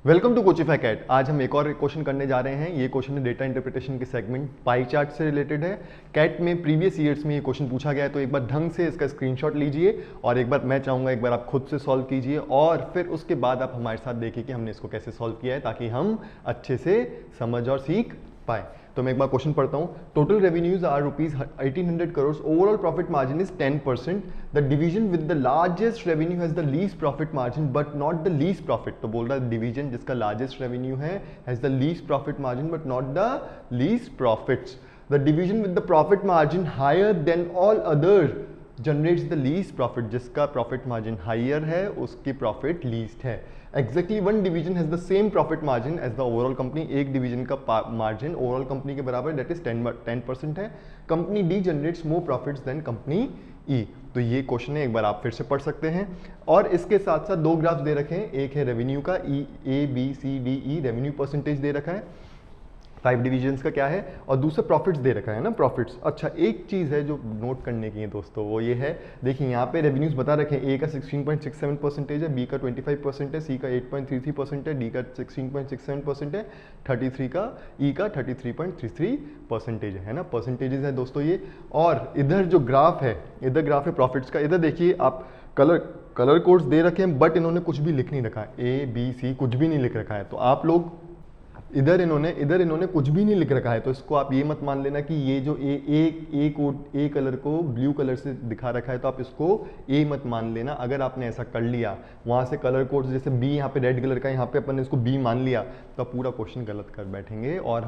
Welcome to Coachify cat. आज हम एक और क्वेश्चन करने जा रहे हैं। ये क्वेश्चन है डेटा इंटरप्रिटेशन के सेगमेंट पाई चार्ट से रिलेटेड है। कैट में प्रीवियस ईयर्स में ये क्वेश्चन पूछा गया है, तो एक बार ढंग से इसका स्क्रीनशॉट लीजिए और एक बार मैं चाहूँगा एक बार आप खुद से सॉल्व कीजिए और फिर उसके बाद आप हमारे साथ देखिए कि हमने इसको कैसे सॉल्व किया है, ताकि हम अच्छे से समझ और सीख पाए। तो मैं एक बार क्वेश्चन पढ़ता हूँ। Total revenues are rupees 1800 crore, overall profit margin is 10%। The division with the largest revenue has the least profit margin but not the least profit. तो बोल रहा है डिवीजन जिसका लार्जेस्ट रेवेन्यू है has the least profit margin but not the least profits. The division with the profit margin higher than all other generates the least profit. जिसका profit margin higher है उसकी profit least है। Exactly one division has the same profit margin as the overall company. एक division का margin overall company के बराबर that is 10% है। Company D generates more profits than company E. तो ये क्वेश्चन है, एक बार आप फिर से पढ़ सकते हैं। और इसके साथ साथ दो ग्राफ दे रखे हैं, एक है रेवेन्यू का A B C D E, revenue percentage दे रखा है 5 डिविजन्स का क्या है, और दूसरा प्रॉफिट्स दे रखा है ना, प्रॉफिट्स। अच्छा, एक चीज़ है जो नोट करने की है दोस्तों, वो ये है, देखिए यहाँ पे रेवेन्यूज बता रखे हैं। ए का 16.67% है, बी का 25% है, सी का 8.33% है, डी का 16.67% है, 33 का ई का 33.33% है ना, परसेंटेजेस है दोस्तों ये। और इधर जो ग्राफ है, इधर ग्राफ है प्रॉफिट्स का। इधर देखिए आप कलर कोड्स दे रखे हैं, बट इन्होंने कुछ भी लिख नहीं रखा है, ए बी सी कुछ भी नहीं लिख रखा है। तो आप लोग इधर इन्होंने कुछ भी नहीं लिख रखा है, तो इसको आप ये मत मान लेना कि ये जो ए कलर को ब्लू कलर से दिखा रखा है तो आप इसको ए मत मान लेना। अगर आपने ऐसा कर लिया, वहाँ से कलर कोड जैसे बी यहाँ पे रेड कलर का, यहाँ पे अपन ने इसको बी मान लिया, तो आप पूरा क्वेश्चन गलत कर बैठेंगे और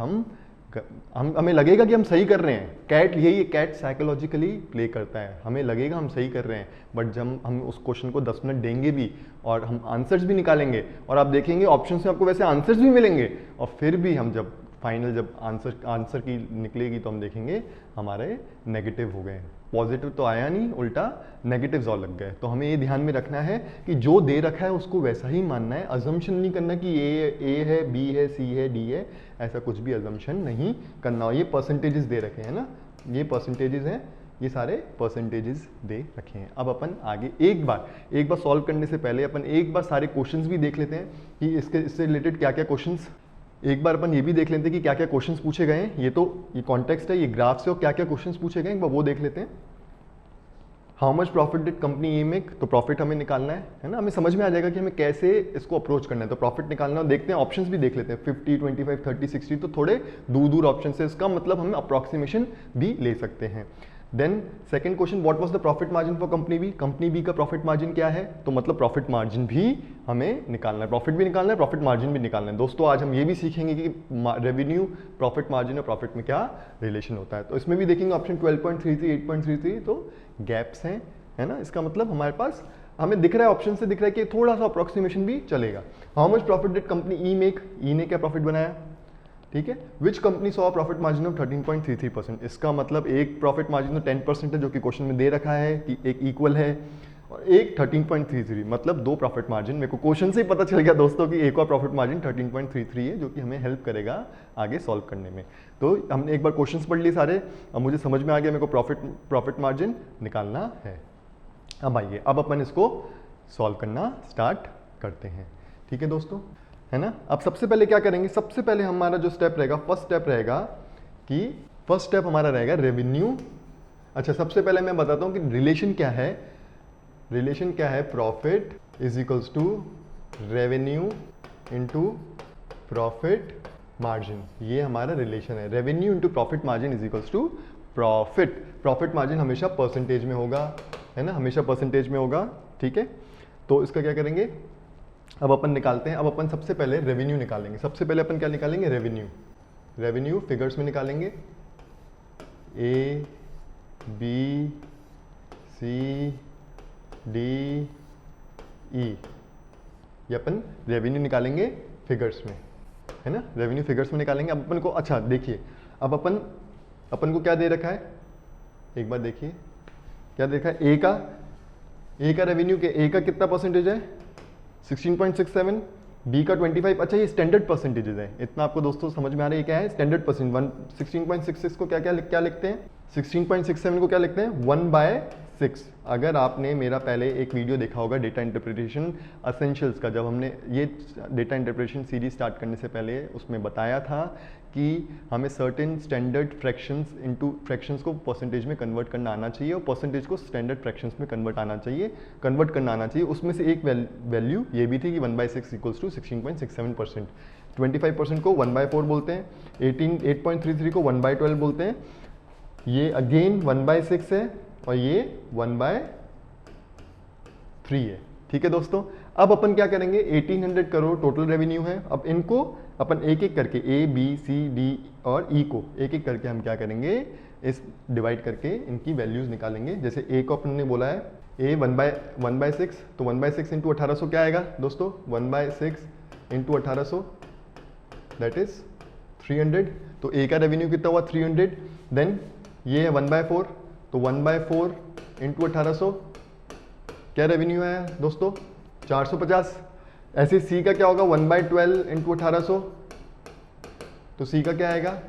हमें लगेगा कि हम सही कर रहे हैं। कैट यही, कैट साइकोलॉजिकली प्ले करता है, हमें लगेगा हम सही कर रहे हैं, बट जब हम उस क्वेश्चन को 10 मिनट देंगे भी और हम आंसर्स भी निकालेंगे और आप देखेंगे ऑप्शन से आपको वैसे आंसर्स भी मिलेंगे, और फिर भी हम जब फाइनल जब आंसर की निकलेगी तो हम देखेंगे हमारे नेगेटिव हो गए। पॉजिटिव तो आया नहीं, उल्टा नेगेटिव्स और लग गए। तो हमें ये ध्यान में रखना है कि जो दे रखा है उसको वैसा ही मानना है। अजम्पशन नहीं करना कि ए है, बी है, सी है, डी है, ऐसा कुछ भी अजम्पशन नहीं करना। ये परसेंटेजेस दे रखे हैं ना, ये परसेंटेजेस हैं, ये सारे परसेंटेजेस दे रखे हैं। अब अपन आगे एक बार सॉल्व करने से पहले अपन एक बार सारे क्वेश्चंस भी देख लेते हैं कि इससे रिलेटेड क्या क्या क्वेश्चंस, एक बार अपन ये भी देख लेते हैं कि क्या क्या क्वेश्चंस पूछे गए हैं। ये कॉन्टेक्स्ट है, ये ग्राफ से, और क्या क्या क्वेश्चंस पूछे गए हैं एक बार वो देख लेते हैं। How much profit did company A make, तो प्रॉफिट हमें निकालना है ना, हमें समझ में आ जाएगा कि हमें कैसे इसको अप्रोच करना है। तो प्रॉफिट निकालना, देखते हैं ऑप्शंस भी देख लेते हैं, 50, 25, 30, 60, तो थोड़े दूर ऑप्शन है, इसका मतलब हम अप्रोक्सीमेशन भी ले सकते हैं। Then second question, what was the profit margin for company B, company B का प्रॉफिट मार्जिन क्या है, तो मतलब प्रॉफिट मार्जिन भी हमें निकालना है, प्रॉफिट भी निकालना है, प्रॉफिट मार्जिन भी निकालना है। दोस्तों आज हम ये भी सीखेंगे कि रेवेन्यू, प्रॉफिट मार्जिन और प्रॉफिट में क्या रिलेशन होता है। तो इसमें भी देखेंगे ऑप्शन 12.33, 8.33, तो गैप्स हैं, है ना, इसका मतलब हमारे पास हमें दिख रहा है, ऑप्शन से दिख रहा है कि थोड़ा सा अप्रोक्सीमेशन भी चलेगा। How much profit did company E make, E ने क्या प्रॉफिट बनाया, ठीक है। Which company saw profit margin of 13.33%, इसका मतलब एक प्रॉफिट मार्जिन तो 10% है जो कि क्वेश्चन में दे रखा है कि एक इक्वल है, और एक 13.33, मतलब दो प्रॉफिट मार्जिन। मेरे को क्वेश्चन से ही पता चल गया दोस्तों कि एक और प्रॉफिट मार्जिन 13.33 है, जो कि हमें हेल्प करेगा आगे सॉल्व करने में। तो हमने एक बार क्वेश्चंस पढ़ लिए सारे, अब मुझे समझ में आ गया मेरे को प्रॉफिट मार्जिन निकालना है। अब आइए, अब अपन इसको सॉल्व करना स्टार्ट करते हैं, ठीक है दोस्तों, है ना। अब सबसे पहले क्या करेंगे, सबसे पहले हमारा जो स्टेप रहेगा, फर्स्ट स्टेप हमारा रहेगा रेवेन्यू। अच्छा, सबसे पहले मैं बताता हूं कि रिलेशन क्या है, profit is equals to revenue into profit margin, ये हमारा रिलेशन है। Revenue into profit margin is equals to profit margin हमेशा परसेंटेज में होगा, है ना, हमेशा परसेंटेज में होगा, ठीक है। तो इसका क्या करेंगे, अब अपन निकालते हैं। अब अपन सबसे पहले रेवेन्यू निकालेंगे। सबसे पहले अपन क्या निकालेंगे, रेवेन्यू फिगर्स में निकालेंगे, ए बी सी डी ई, ये अपन रेवेन्यू निकालेंगे फिगर्स में, है ना, रेवेन्यू फिगर्स में निकालेंगे। अब अपन को, अच्छा देखिए, अब अपन को क्या दे रखा है, एक बार देखिए क्या देखा है, ए का रेवेन्यू के, ए का कितना परसेंटेज है, 16.67, बी का 25। अच्छा, ये स्टैंडर्ड परसेंटेजेस है, इतना आपको दोस्तों समझ में आ रहा है, ये क्या है, स्टैंडर्ड परसेंट। 16.66 को क्या लिखते हैं, 16.67 को क्या लिखते हैं, 1/6 1.6। अगर आपने मेरा पहले एक वीडियो देखा होगा डेटा इंटरप्रिटेशन असेंशियल्स का, जब हमने ये डेटा इंटरप्रिटेशन सीरीज स्टार्ट करने से पहले उसमें बताया था कि हमें certain standard fractions into fractions को परसेंटेज में कन्वर्ट करना आना चाहिए और परसेंटेज को स्टैंडर्ड फ्रैक्शंस में कन्वर्ट करना आना चाहिए। उसमें से एक वैल्यू ये भी थी कि 1/6 इक्वल्स टू 16.67%। 25% को 1/4 बोलते हैं, 8.33 को 1/12 बोलते हैं, ये अगेन 1/6 है और ये 1/3 है। ठीक है दोस्तों, अब अपन क्या करेंगे, 1800 करोड़ टोटल रेवेन्यू है। अब इनको अपन एक एक करके A, B, C, D और E को एक एक करके हम क्या करेंगे, इस डिवाइड करके इनकी वैल्यूज निकालेंगे। जैसे A को अपन ने बोला है A 1/6, तो 1/6 इंटू 1800 क्या आएगा दोस्तों, 1/6 इंटू 1800 दैट इज 300। तो A का रेवेन्यू कितना हुआ 300। देन ये है 1/4, तो 1/4 इंटू 1800 क्या रेवेन्यू है दोस्तों, 450। ऐसे C का क्या होगा 1/12 इंटू 1800, तो C का क्या आएगा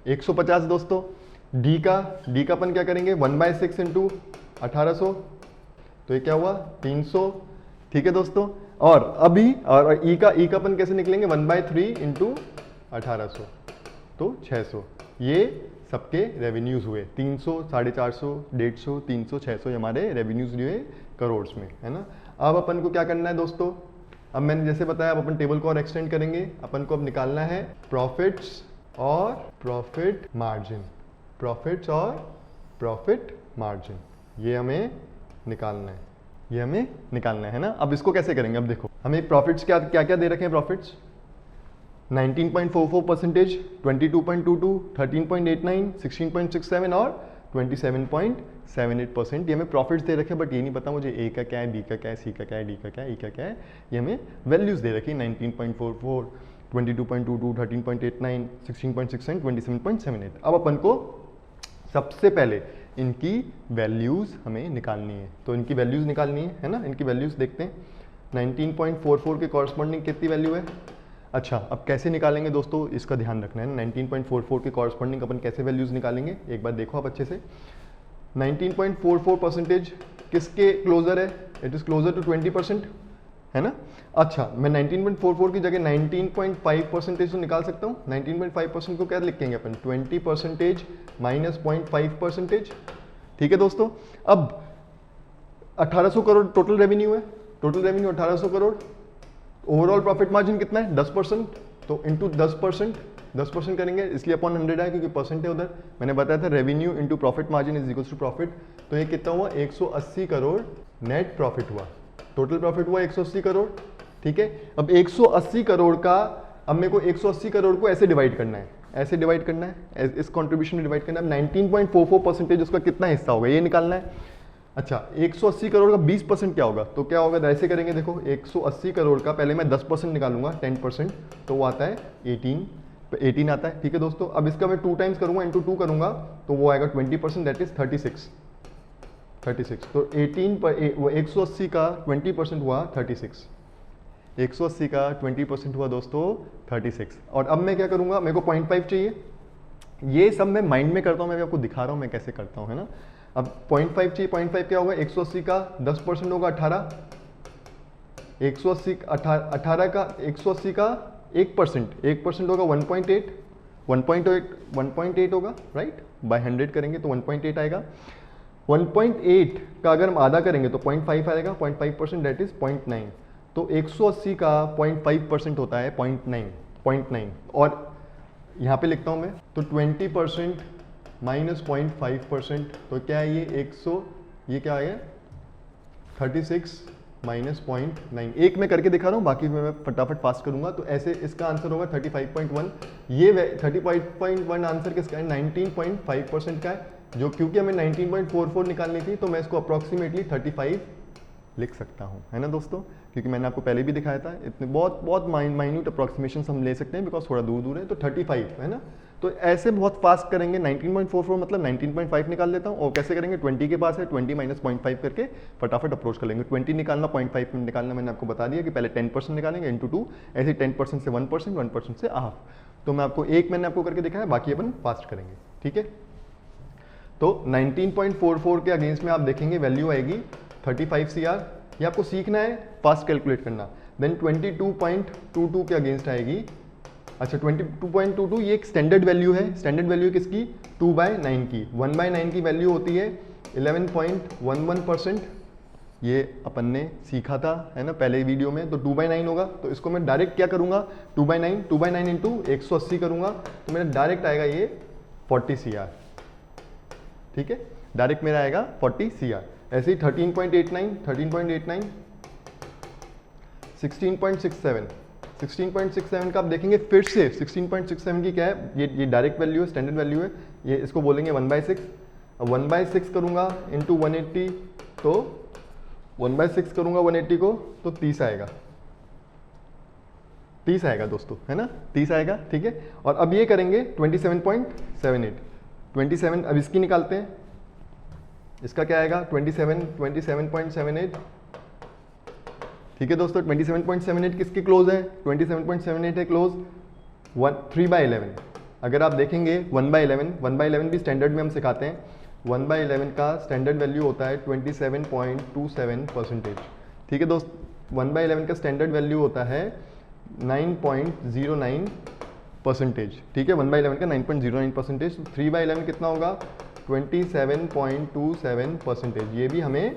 150 दोस्तों। D का अपन क्या करेंगे 1/6 इंटू 1800, तो ये क्या हुआ 300। ठीक है दोस्तों, और अभी और E का अपन कैसे निकलेंगे 1/3 इंटू 1800, तो 600। ये सबके रेवेन्यूज हुए 300, 450, 150, 300, 600 हमारे रेवेन्यूज हुए करोड़ में, है ना। अब अपन को क्या करना है दोस्तों, अब मैंने जैसे बताया, अब अपन टेबल को और एक्सटेंड करेंगे। अपन को अब निकालना है प्रॉफिट्स और प्रॉफिट मार्जिन, प्रॉफिट्स और प्रॉफिट मार्जिन, ये हमें निकालना है ना। अब इसको कैसे करेंगे, अब देखो हमें प्रॉफिट्स क्या क्या दे रखे हैं, प्रॉफिट्स 19.44%, 22.22, 13.89, 16.67 और 27.78%, ये हमें प्रॉफिट्स दे रखे हैं। बट ये नहीं पता मुझे A का क्या है, B का क्या है, C का क्या है, D का क्या है, E का क्या है। ये हमें वैल्यूज दे रखी है 19.44, 22.22, 13.89, 16.67, 27.78। अब अपन को सबसे पहले इनकी वैल्यूज हमें निकालनी है, तो इनकी वैल्यूज निकालनी है ना। इनकी वैल्यूज देखते हैं, 19.44 के कॉरस्पॉन्डिंग कितनी वैल्यू है। अच्छा, अब कैसे निकालेंगे दोस्तों, इसका ध्यान रखना है। 19.44 के कॉरस्पॉन्डिंग अपन कैसे वैल्यूज निकालेंगे, एक बार देखो आप अच्छे से। 19.44% किसके क्लोजर है, इट इज क्लोजर टू 20%, है ना। अच्छा, मैं 19.44 की जगह 19.5% तो निकाल सकता हूँ। 19.5% को क्या लिखेंगे अपन, 20% माइनस 0.5%। ठीक है दोस्तों, अब 1800 करोड़ टोटल रेवेन्यू है, total revenue 1800 crore. Overall profit margin कितना है 10%, तो इंटू 10% करेंगे, इसलिए अपॉन 100 है क्योंकि परसेंट है उधर। मैंने बताया था revenue into profit margin is equals to profit. तो ये कितना हुआ 180 करोड़ नेट प्रॉफिट हुआ, टोटल प्रॉफिट हुआ 180 करोड़। ठीक है, अब 180 करोड़ का, अब मेरे को 180 करोड़ को ऐसे डिवाइड करना है, ऐसे डिवाइड करना है, इस कंट्रीब्यूशन में डिवाइड करना है। 19.44% उसका कितना हिस्सा होगा ये निकालना है। अच्छा, 180 करोड़ का 20% क्या होगा, तो क्या होगा, ऐसे करेंगे देखो। 180 करोड़ का पहले मैं 10% निकालूंगा, 10%, तो वो आता है 18 आता है। ठीक है दोस्तों, अब इसका मैं 2 टाइम्स करूंगा, इंटू 2 करूंगा, तो वो आएगा 20%, दैट इज 36। तो 180 का 20% हुआ 36, 180 का 20% हुआ दोस्तों 36। और अब मैं क्या करूंगा, मेरे को 0.5 चाहिए। ये सब मैं माइंड में करता हूँ, मैं आपको दिखा रहा हूँ मैं कैसे करता हूँ, है ना। अब 0.5 चाहिए, 0.5 क्या होगा, 180 का 10% होगा 18, 180 18 का 180 का 1% होगा 1.8 होगा, राइट। बाय 100 करेंगे तो 1.8 आएगा। 1.8 का अगर हम आधा करेंगे तो 0.5 आएगा, 0.5% दैट इज 0.9। तो 180 का 0.5% होता है 0.9। और यहाँ पे लिखता हूँ मैं, तो 20% माइनस 0.5%, तो क्या है ये 100, ये क्या है 36 माइनस 0.9। एक मैं करके दिखा रहा हूँ, बाकी मैं फटाफट फास्ट करूंगा। तो ऐसे इसका आंसर होगा 35.1। ये 35.1 आंसर किसका है, 19.5% का है, जो क्योंकि हमें 19.44 निकालनी थी, तो मैं इसको अप्रॉक्सीमेटली 35 लिख सकता हूँ, है ना दोस्तों। क्योंकि मैंने आपको पहले भी दिखाया था, इतने बहुत माइन्यूट अप्रॉक्सीमेशन हम ले सकते हैं, बिकॉज थोड़ा दूर है, तो 35 है ना। तो ऐसे बहुत फास्ट करेंगे। 19.44 मतलब 19.5 निकाल लेता हूँ, और कैसे करेंगे, 20 के पास है, 20 माइनस 0.5 करके फटाफट अप्रोच कर लेंगे। 20 निकालना, 0.5 निकालना मैंने आपको बता दिया कि पहले 10% निकालेंगे इंटू 2, ऐसे 10% से 1%, 1% से हाफ। तो मैं आपको मैंने आपको करके दिखाया, बाकी अपन फास्ट करेंगे, ठीक है। तो 19.44 के अगेंस्ट में आप देखेंगे वैल्यू आएगी 35 CR। ये आपको सीखना है, फास्ट कैलकुलेट करना। देन 22.22 के अगेंस्ट आएगी, अच्छा 22.22 ये एक स्टैंडर्ड वैल्यू है। स्टैंडर्ड वैल्यू किसकी? 2/9 की। 1/9 की वैल्यू होती है 11.11%। ये अपन ने सीखा था, है ना, पहले वीडियो में। तो 2/9 होगा, तो इसको मैं डायरेक्ट क्या करूंगा, 2/9 इंटू 180 करूंगा, तो मेरा डायरेक्ट आएगा ये 40 CR। ठीक है, डायरेक्ट मेरा आएगा 40 CR। ऐसे ही 13.89, 16.67 का आप देखेंगे फिर से 16.67 की क्या है, ये डायरेक्ट वैल्यू है, स्टैंडर्ड वैल्यू है। ये इसको बोलेंगे 1/6। 1/6 करूंगा इंटू 180, तो 1/6 करूंगा 180 को, तो 30 आएगा। 30 आएगा दोस्तों, है ना, 30 आएगा। ठीक है, और अब ये करेंगे 27.78। 27, अब इसकी निकालते हैं, इसका क्या आएगा 27.78। ठीक है दोस्तों, 27.78 किसके क्लोज है, 27.78 है क्लोज 3/11। अगर आप देखेंगे 1/11 भी स्टैंडर्ड में हम सिखाते हैं। 1/11 का स्टैंडर्ड वैल्यू होता है 27.27%। ठीक है दोस्त, 1/11 का स्टैंडर्ड वैल्यू होता है 9.09%। ठीक है, 1/11 का 9.09%। 3/11 कितना होगा 27.27%। ये भी हमें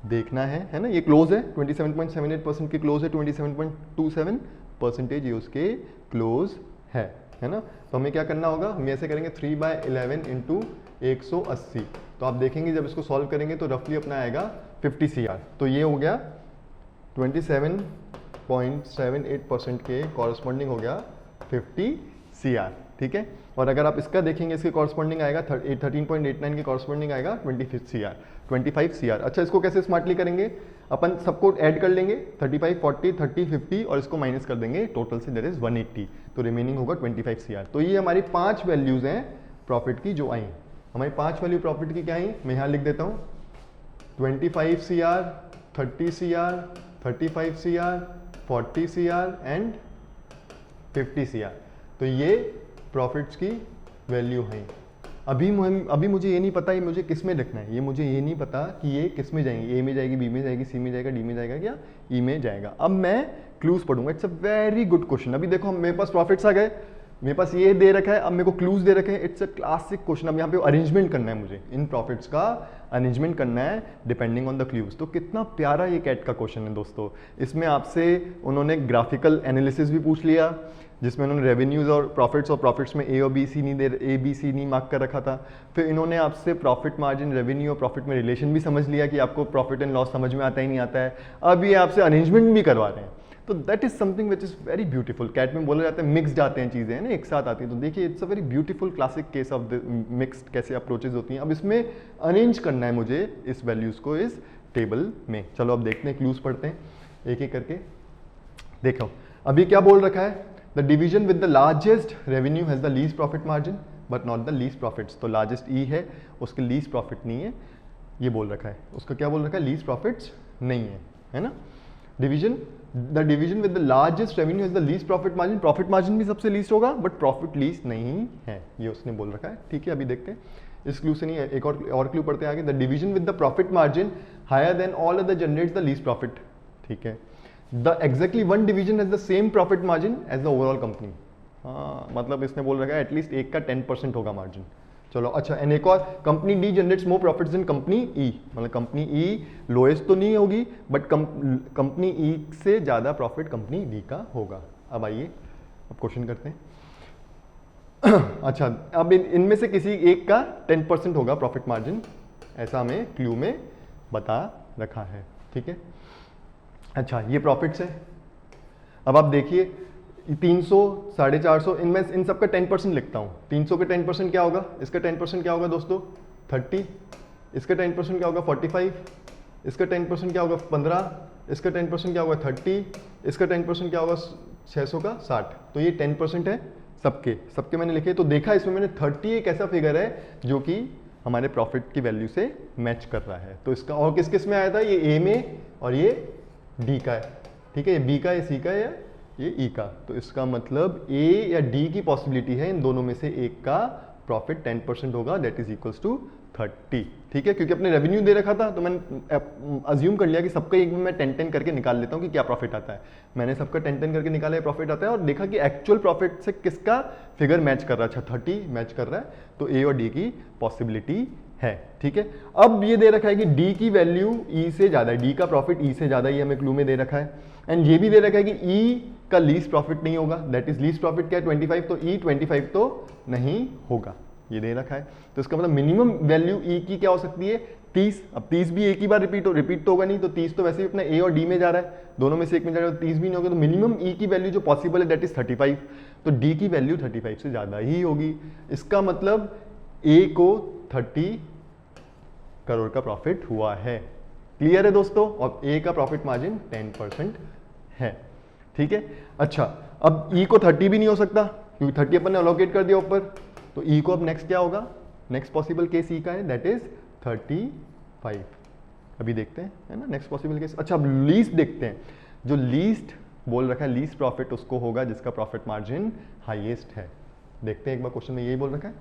देखना है ना। ये क्लोज है 27.78% के क्लोज है, 27.27% ये उसके क्लोज है ना। तो हमें क्या करना होगा, हम ऐसे करेंगे 3/11 इंटू 180। तो आप देखेंगे जब इसको सॉल्व करेंगे तो रफली अपना आएगा 50 CR। तो ये हो गया 27.78% के कॉरस्पॉन्डिंग हो गया 50 CR। ठीक है, और अगर आप इसका देखेंगे, इसके कॉरस्पॉन्डिंग आएगा 13.89 के कॉरस्पॉन्डिंग आएगा 25 CR। अच्छा, इसको कैसे स्मार्टली करेंगे, अपन सबको ऐड कर लेंगे 35, 40, 30, 50 और इसको माइनस कर देंगे, टोटल से दैट इज 180। तो रिमेनिंग होगा 25 CR। तो ये हमारी 5 वैल्यूज हैं प्रॉफिट की जो आई। हमारी 5 वैल्यू प्रॉफिट की क्या आई, मैं यहाँ लिख देता हूँ 25 CR, 30 CR, 35 CR, 40 CR and 50 CR। तो ये प्रॉफिट्स की वैल्यू है। अभी मुझे ये नहीं पता ये मुझे किस में लिखना है, ये मुझे ये नहीं पता कि ये किस में जाएंगे, ए में जाएगी, बी में जाएगी, सी में जाएगा, डी में जाएगा या ई में जाएगा। अब मैं क्लूज पढ़ूंगा। It's a very good question. अभी देखो मेरे पास प्रॉफिट्स आ गए, मेरे पास ये दे रखा है, अब मेरे को क्लूज दे रखे हैं। It's a classic question. अब यहाँ पे अरेंजमेंट करना है मुझे, इन प्रॉफिट्स का अरेंजमेंट करना है डिपेंडिंग ऑन द क्लूज। तो कितना प्यारा ये कैट का क्वेश्चन है दोस्तों। इसमें आपसे उन्होंने ग्राफिकल एनालिसिस भी पूछ लिया, जिसमें उन्होंने रेवेन्यूज और प्रॉफिट्स में ए और बी सी नहीं मार्क कर रखा था। फिर इन्होंने आपसे प्रॉफिट मार्जिन, रेवेन्यू और प्रॉफिट में रिलेशन भी समझ लिया कि आपको प्रॉफिट एंड लॉस समझ में आता ही नहीं आता है। अब ये आपसे अरेंजमेंट भी करवा रहे हैं। तो that is something which is very beautiful. CAT में बोला जाता है मिक्सड आते हैं चीज़ें, है ना, एक साथ आती हैं। तो देखिए it's a very beautiful classic case of the mixed, कैसे अप्रोचेज होती हैं। अब इसमें अरेंज करना है मुझे इस वैल्यूज को इस टेबल में। चलो अब देखते हैं, क्लूज पढ़ते हैं एक एक करके। देखो अभी क्या बोल रखा है, the division with the largest revenue has the least profit margin but not the least profits. तो लार्जेस्ट ई है, उसके लीस्ट प्रॉफिट नहीं है, ये बोल रखा है। उसका क्या बोल रखा है, लीस्ट प्रॉफिट्स नहीं है ना। Division, the division with the largest revenue has the least profit margin. Profit margin भी सबसे लीस्ट होगा बट प्रॉफिट लीस्ट नहीं है, ये उसने बोल रखा है। ठीक है, अभी देखते हैं इस क्लू से नहीं है, एक और क्लू पढ़ते हैं आगे। The division with the profit margin higher than all other generates the least profit. ठीक है, the exactly one division has the same profit margin as the overall company. हाँ, मतलब इसने बोल रखा है एटलीस्ट एक का 10% होगा मार्जिन। चलो अच्छा, एंड एक और, company D generates more profits than company E. मतलब कंपनी ई लोएस्ट तो नहीं होगी बट कंपनी ई से ज्यादा प्रॉफिट कंपनी डी का होगा। अब आइए अब क्वेश्चन करते हैं। अच्छा, अब इनमें से किसी एक का 10% होगा प्रॉफिट मार्जिन, ऐसा हमें क्लू में बता रखा है। ठीक है, अच्छा ये प्रॉफिट्स है। अब आप देखिए 300, 450, इनमें इन सब का 10% लिखता हूँ। 300 का 10% क्या होगा, इसका 10% क्या होगा दोस्तों 30, इसका 10% क्या होगा 45, इसका 10% क्या होगा 15, इसका 10% क्या होगा 30, इसका 10% क्या होगा 600 का 60। तो ये 10% है सबके मैंने लिखे। तो देखा इसमें मैंने 30 एक ऐसा फिगर है जो कि हमारे प्रॉफिट की वैल्यू से मैच कर रहा है। तो इसका और किस किस में आया था, ये ए में और ये डी का है। ठीक है, ये बी का, ये सी का है, ये ई का। तो इसका मतलब ए या डी की पॉसिबिलिटी है इन दोनों में से एक का प्रॉफिट 10% होगा, दैट इज इक्वल्स टू 30। ठीक है, क्योंकि अपने रेवेन्यू दे रखा था तो मैंने अज्यूम कर लिया कि सबका एक में मैं 10-10 करके निकाल लेता हूँ कि क्या प्रॉफिट आता है। मैंने सबका 10-10 करके निकाला है प्रॉफिट आता है, और देखा कि एक्चुअल प्रॉफिट से किसका फिगर मैच कर रहा है। अच्छा 30 मैच कर रहा है, तो ए और डी की पॉसिबिलिटी है। ठीक है, अब ये दे रखा है कि डी की वैल्यू ई से ज़्यादा है, डी का प्रॉफिट ई से ज़्यादा, ये हमें क्लू में दे रखा है। एंड ये भी दे रखा है कि ई का लीस्ट प्रॉफिट नहीं होगा, दैट इज लीस्ट प्रॉफिट क्या है 25, तो ई 25 तो नहीं होगा, ये दे रखा है। तो इसका मतलब मिनिमम वैल्यू ई की क्या हो सकती है 30। अब 30 भी एक ही बार रिपीट तो होगा नहीं, तो 30 तो वैसे ही अपना ए और डी में जा रहा है, दोनों में से एक में जा रहा है, तो 30 भी नहीं होगा। तो मिनिमम ई की वैल्यू जो पॉसिबल है दैट इज 35, तो डी की वैल्यू 35 से ज़्यादा ही होगी। इसका मतलब ए को 30 करोड़ का प्रॉफिट हुआ है। क्लियर है दोस्तों, और ए का प्रॉफिट मार्जिन 10% है। ठीक है, अच्छा अब ई को 30 भी नहीं हो सकता क्योंकि 30 अपन ने अलोकेट कर दिया ऊपर, तो ई को अब नेक्स्ट क्या होगा, नेक्स्ट पॉसिबल केस ई का है दैट इज 35। अभी देखते हैं, है ना, नेक्स्ट पॉसिबल केस। अच्छा अब लीस्ट देखते हैं, जो लीस्ट बोल रखा है लीस्ट प्रॉफिट उसको होगा जिसका प्रॉफिट मार्जिन हाईएस्ट है। देखते हैं एक बार क्वेश्चन में यही बोल रखा है,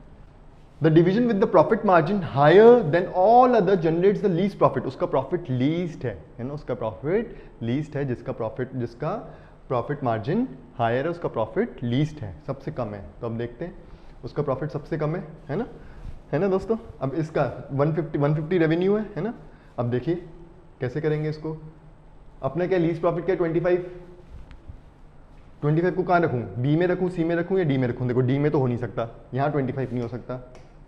the division with the profit margin higher than all other generates the least profit. उसका प्रॉफिट लीस्ट है ना, उसका प्रॉफिट लीस्ट है, जिसका प्रॉफिट मार्जिन हायर है उसका प्रॉफिट लीस्ट है, सबसे कम है। तो अब देखते हैं उसका प्रॉफिट सबसे कम है ना दोस्तों। अब इसका 150 रेवेन्यू है ना। अब देखिए कैसे करेंगे इसको, अपना क्या लीस्ट प्रॉफिट क्या 25 को कहाँ रखूँ, बी में रखूँ, सी में रखूँ या डी में रखूँ। देखो डी में तो हो नहीं सकता, यहाँ 25 नहीं हो सकता,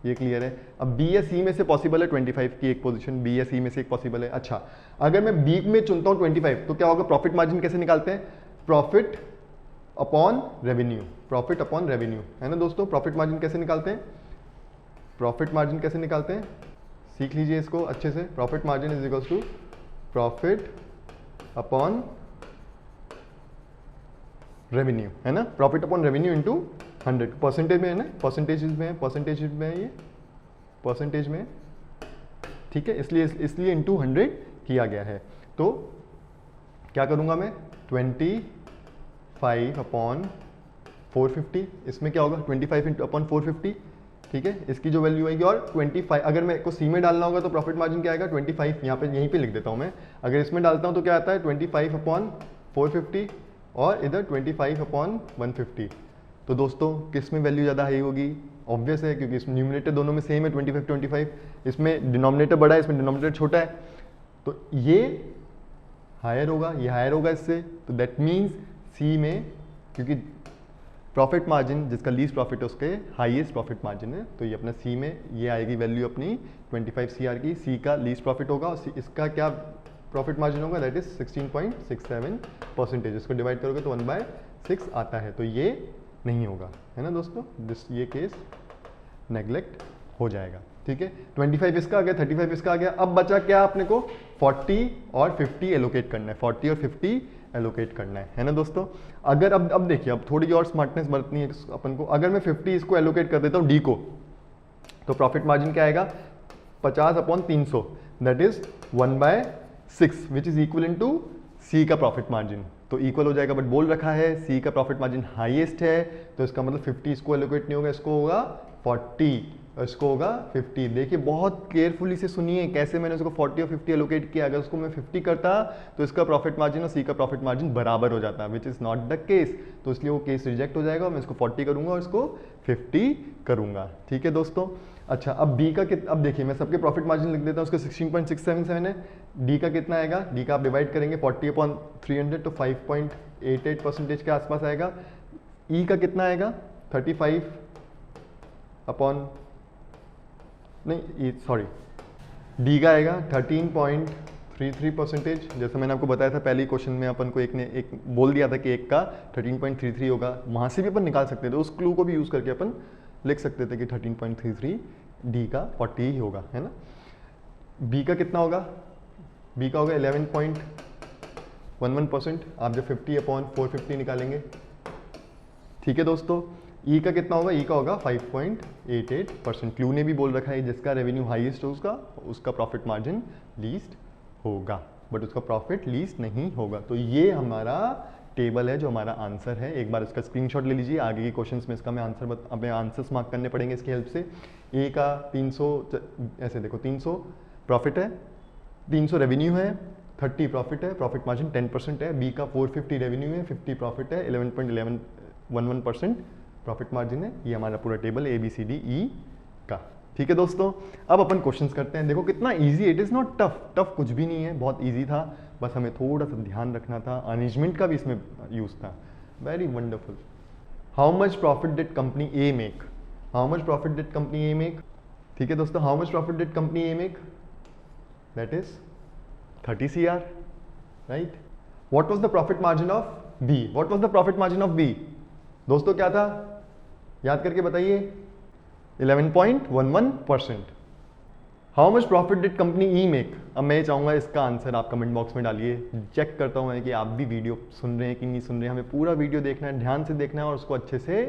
ये क्लियर है। अब बी या सी में से पॉसिबल है 25 की एक पोजीशन, बी या सी में से एक पॉसिबल है। अच्छा अगर मैं बी में चुनता हूँ 25, तो क्या होगा, प्रॉफिट मार्जिन कैसे निकालते हैं, profit upon revenue, profit upon revenue, है ना दोस्तों। प्रॉफिट मार्जिन कैसे निकालते हैं, प्रॉफिट मार्जिन कैसे निकालते हैं, सीख लीजिए इसको अच्छे से। Profit margin is equals to profit upon revenue, है ना, profit upon revenue into 100। Percentage में है ना, परसेंटेज में है, ये परसेंटेज में, ठीक है, इसलिए इंटू 100 किया गया है। तो क्या करूंगा मैं, 25 अपॉन 450, इसमें क्या होगा 25 अपॉन 450, ठीक है, इसकी जो वैल्यू आएगी। और 25 अगर मेरे को सी में डालना होगा तो प्रॉफिट मार्जिन क्या आएगा 25, यहाँ पे यहीं पे लिख देता हूँ मैं। अगर इसमें डालता हूँ तो क्या आता है 25 अपॉन 450 और इधर 25 अपॉन 150। तो दोस्तों किस में वैल्यू ज़्यादा हाई होगी, ऑब्वियस है क्योंकि इसमें न्यूमिनेटर दोनों में सेम है 25, इसमें डिनोमिनेटर बड़ा है, इसमें डिनोमिनेटर छोटा है, तो ये हायर होगा, ये हायर होगा इससे। तो दैट मीन्स सी में, क्योंकि प्रॉफिट मार्जिन जिसका लीस्ट प्रॉफिट है उसके हाईएस्ट प्रॉफिट मार्जिन है, तो ये अपना सी में ये आएगी वैल्यू अपनी 25 CR की। सी का लीस्ट प्रॉफिट होगा और इसका क्या प्रॉफिट मार्जिन होगा, दैट इज 16.67%। इसको डिवाइड करोगे तो 1/6 आता है, तो ये नहीं होगा, है ना दोस्तों, ये केस नेग्लेक्ट हो जाएगा। ठीक है, 25 इसका आ गया, 35 इसका आ गया। अब बचा क्या अपने को 40 और 50 एलोकेट करना है, 40 और 50 एलोकेट करना है ना दोस्तों। अगर अब देखिए, अब थोड़ी और स्मार्टनेस बरतनी है अपन को। अगर मैं 50 इसको एलोकेट कर देता हूँ डी को, तो प्रॉफिट मार्जिन क्या आएगा 50 upon 300, that is 1/6 which is equal to C का प्रॉफिट मार्जिन। तो इक्वल हो जाएगा, बट बोल रखा है सी का प्रॉफिट मार्जिन हाईएस्ट है, तो इसका मतलब 50 इसको एलोकेट नहीं होगा, इसको होगा 40, इसको होगा 50। देखिए बहुत केयरफुली से सुनिए कैसे मैंने उसको 40 और 50 एलोकेट किया। अगर उसको मैं 50 करता तो इसका प्रॉफिट मार्जिन और सी का प्रॉफिट मार्जिन बराबर हो जाता, which is not the case. तो इसलिए वो केस रिजेक्ट हो जाएगा, मैं इसको 40 करूंगा और इसको 50 करूंगा। ठीक है दोस्तों। अच्छा अब बी का अब देखिए मैं सबके प्रॉफिट मार्जिन लिख देता हूँ, उसका 16.677 है। डी का कितना आएगा, डी का आप डिवाइड करेंगे 40 अपॉन 300 तो 5.88% के आसपास आएगा। ई का कितना आएगा 35 अपॉन नहीं सॉरी डी का आएगा 13.33%। जैसे मैंने आपको बताया था पहले क्वेश्चन में, अपन को एक ने एक बोल दिया था कि एक का 13.33 होगा, वहाँ से भी अपन निकाल सकते थे, उस क्लू को भी यूज़ करके अपन लिख सकते थे कि 13.33, डी का 40 ही होगा, है ना। बी का कितना होगा, बी का होगा 11.11%। आप जब 50 अपॉन 450 निकालेंगे, ठीक है दोस्तों। ई का कितना होगा, ई का होगा 5.88%। क्लू ने भी बोल रखा है जिसका रेवेन्यू हाईएस्ट हो उसका प्रॉफिट मार्जिन लीस्ट होगा, बट उसका प्रॉफिट लीस्ट नहीं होगा। तो ये हमारा टेबल है जो हमारा आंसर है। एक बार इसका स्क्रीनशॉट ले लीजिए, आगे के क्वेश्चंस में इसका मैं आंसर हमें आंसर्स मार्क करने पड़ेंगे इसकी हेल्प से। ए का 300, ऐसे देखो 300 प्रॉफिट है, 300 रेवेन्यू है, 30 प्रॉफिट है, प्रॉफिट मार्जिन 10% है। बी का 450 रेवेन्यू है, 50 प्रॉफिट है, 11.11% प्रॉफिट मार्जिन है। ये हमारा पूरा टेबल है ABCDE का। ठीक है दोस्तों, अब अपन क्वेश्चंस करते हैं। देखो कितना easy, it is not tough, tough कुछ भी नहीं है, बहुत इजी था, बस हमें थोड़ा सा ध्यान रखना था। अरेंजमेंट का भी इसमें यूज था, very wonderful. How much profit did company A make? How much profit did company A make? ठीक है दोस्तों, how much profit did company A make? That is 30 CR, right. What was the profit margin of B? What was the profit margin of B? दोस्तों क्या था, याद करके बताइए। 11.11%। How much profit did company E make? अब मैं चाहूंगा इसका आंसर आप कमेंट बॉक्स में डालिए। चेक करता हूं मैं कि आप भी वीडियो सुन रहे हैं कि नहीं सुन रहे हैं। हमें पूरा वीडियो देखना है, ध्यान से देखना है और उसको अच्छे से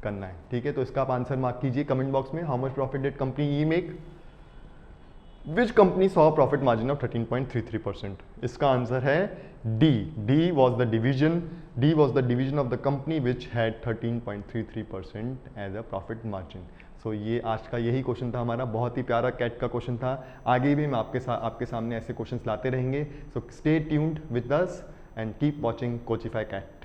करना है। ठीक है, तो इसका आप आंसर मार्क कीजिए कमेंट बॉक्स में। How much profit did company E make? Which company saw profit margin of 13.33%? इसका आंसर है D. D was the division of the company which had 13.33% as a profit margin. So ये आज का यही question था हमारा, बहुत ही प्यारा कैट का क्वेश्चन था। आगे भी हम आपके सामने ऐसे क्वेश्चंस लाते रहेंगे। So stay tuned with us and keep watching Coachify cat.